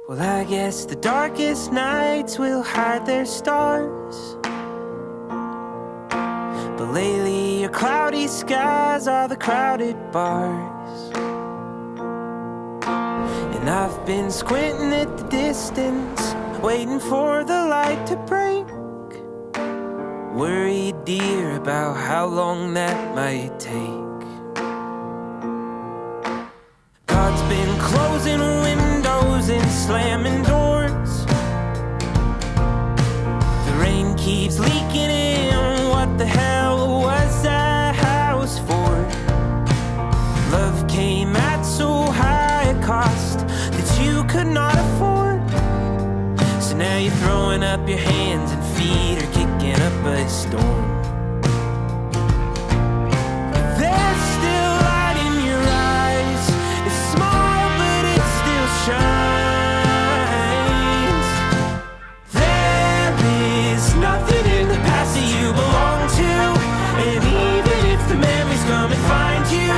Well, I guess the darkest nights will hide their stars, but lately your cloudy skies are the crowded bars. And I've been squinting at the distance, waiting for the light to break, worried, dear, about how long that might take. God's been closing windows and slamming doors. The rain keeps leaking in. What the hell was that house for? Love came at so high a cost that you could not afford. So now you're throwing up your hands and feet are kicking up a storm. There's still light in your eyes. It's small, but it still shines. There is nothing in the past that you belong to, and even if the memories come and find you,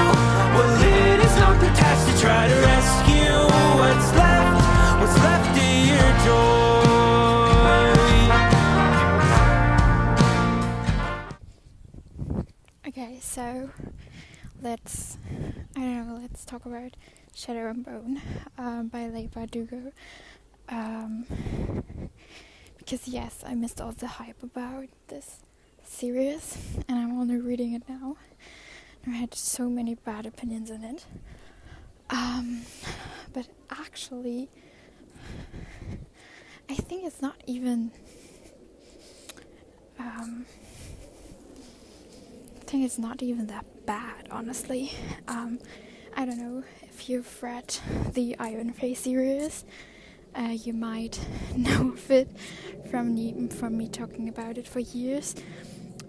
well, it is not the task to try to rescue what's left of your joy. Okay, so let's talk about Shadow and Bone by Leigh Bardugo. Because yes, I missed all the hype about this series, and I'm only reading it now. I had so many bad opinions on it. But actually, I think it's not even. That bad, honestly. I don't know if you've read the Iron Face series. You might know of it from me talking about it for years.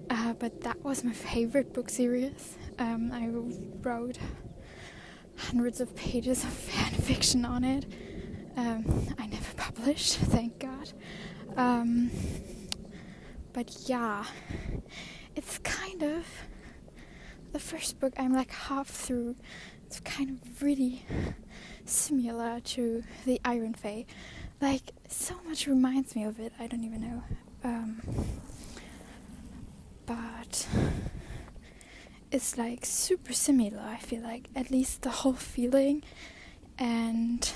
But that was my favorite book series. I wrote hundreds of pages of fan fiction on it. I never published, thank God. But yeah, it's kind of the first book. I'm like half through. It's kind of really similar to the Iron Fae. Like, so much reminds me of it. I don't even know. But it's like super similar, I feel like. At least the whole feeling, and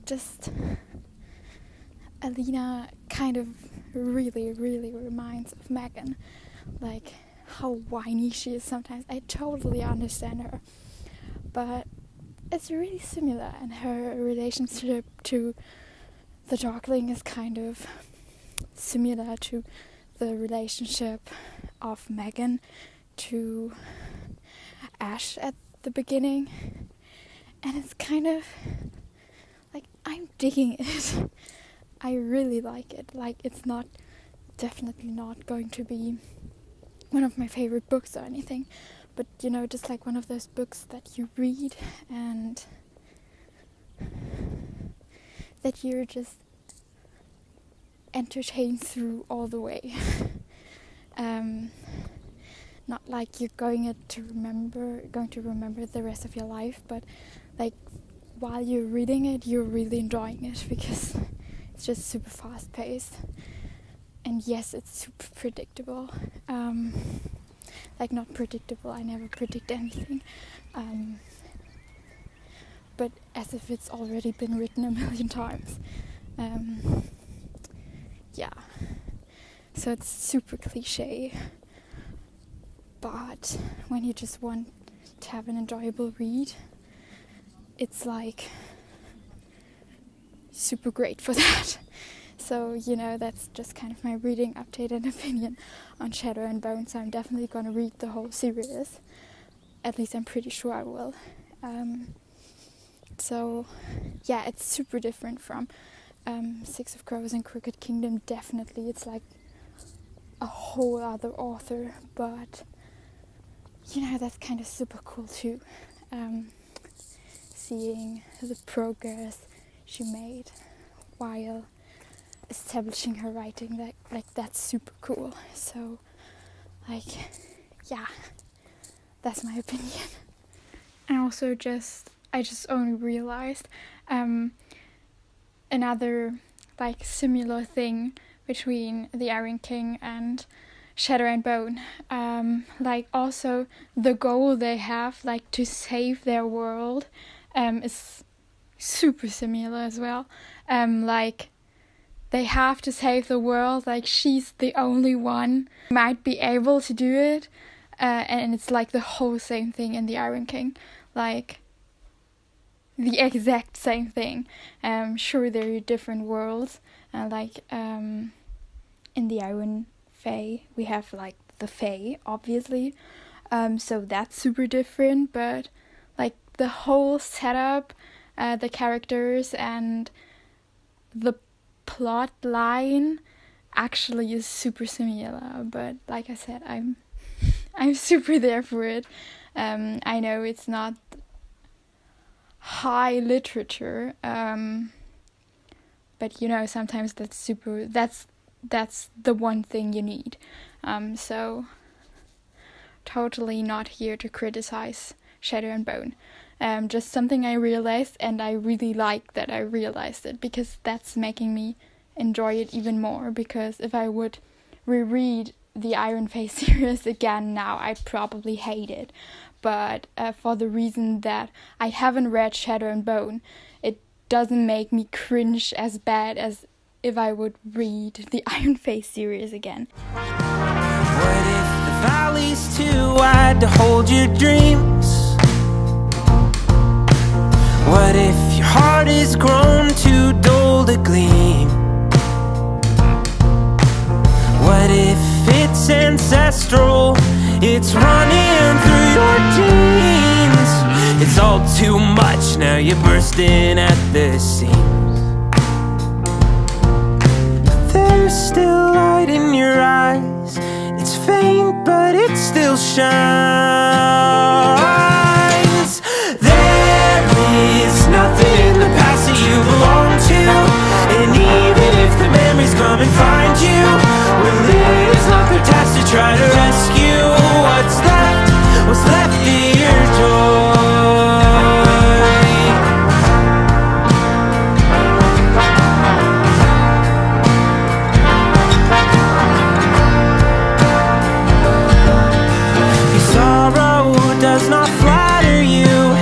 just Alina kind of really, really reminds of Megan. Like, how whiny she is sometimes. I totally understand her. But it's really similar, and her relationship to the Darkling is kind of similar to the relationship of Megan to Ash at the beginning. And it's kind of like, I'm digging it. I really like it. Like, it's definitely not going to be one of my favorite books or anything, but you know, just like one of those books that you read and that you're just entertained through all the way. Not like you're going to remember the rest of your life, but like while you're reading it, you're really enjoying it because it's just super fast paced. And yes, it's super predictable. Like, not predictable, I never predict anything. But as if it's already been written a million times. Yeah. So it's super cliche. But when you just want to have an enjoyable read, it's like super great for that. So, you know, that's just kind of my reading update and opinion on Shadow and Bone. So I'm definitely going to read the whole series. At least I'm pretty sure I will. So, yeah, it's super different from Six of Crows and Crooked Kingdom. Definitely, it's like a whole other author. But, you know, that's kind of super cool too. Seeing the progress she made while establishing her writing, like that's super cool. So, like, yeah, that's my opinion. I also just I just only realized another like similar thing between the Iron King and Shadow and Bone. Like also the goal they have, like to save their world, is super similar as well. Like they have to save the world, like she's the only one who might be able to do it, and it's like the whole same thing in the Iron King, like the exact same thing. Sure, there are different worlds, like in the Iron Fae we have like the Fae, obviously, so that's super different, but like the whole setup, the characters and the plot line actually is super similar. But like I said, I'm super there for it. I know it's not high literature, but you know, sometimes that's the one thing you need. So totally not here to criticize Shadow and Bone. Just something I realized, and I really like that I realized it, because that's making me enjoy it even more. Because if I would reread the Iron Face series again now, I'd probably hate it. But for the reason that I haven't read Shadow and Bone, it doesn't make me cringe as bad as if I would read the Iron Face series again. What if the valley's too wide to hold your dreams? What if your heart is grown too dull to gleam? What if it's ancestral, it's running through your genes? It's all too much, now you're bursting at the seams. There's still light in your eyes, it's faint but it still shines. There is nothing in the past that you belong to, and even if the memories come and find you, well, it is not their task to try to rescue what's left of your joy. Your sorrow does not flatter you,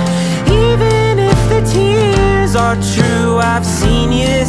even if the tears are true. I've seen you